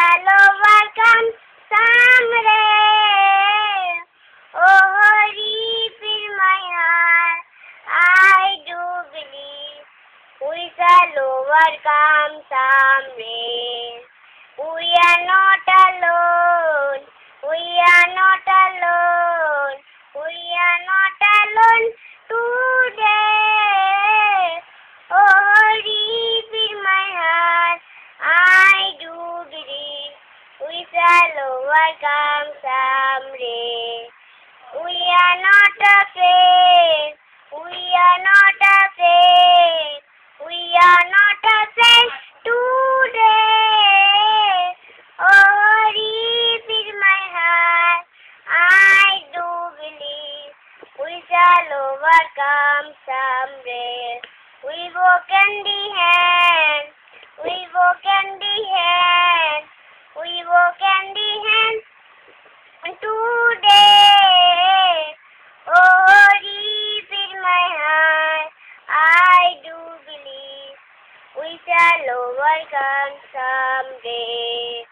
shall overcome someday. Oh, hurry, fill my heart. I do believe we shall overcome someday. We are not alone. We are not alone. We are not alone today. Oh, hurry, fill my heart. I do believe we shall overcome someday. We are not afraid. We are not afraid. We are not afraid today. Oh, hurry, fill my heart. I do believe we shall overcome someday. We walk hand in hand. We walk hand in hand. We walk hand in hand today. Oh, hurry, fill my heart. I do believe we shall overcome someday.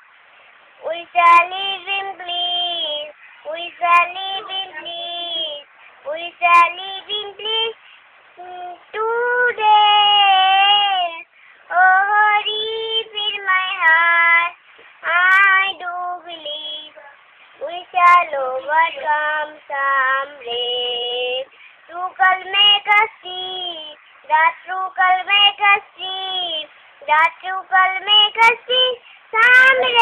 We shall live in bliss. We shall live in bliss. We shall live in bliss today. Oh, hurry, fill my heart. I do believe we shall overcome someday. Truth will make us see. The truth will make us see. The truth will make us see someday.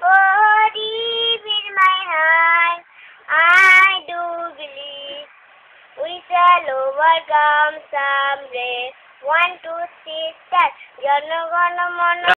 Oh, hurry, fill my heart. I do believe we shall overcome someday. 1, 2, 3, start. Jana Gana Mana.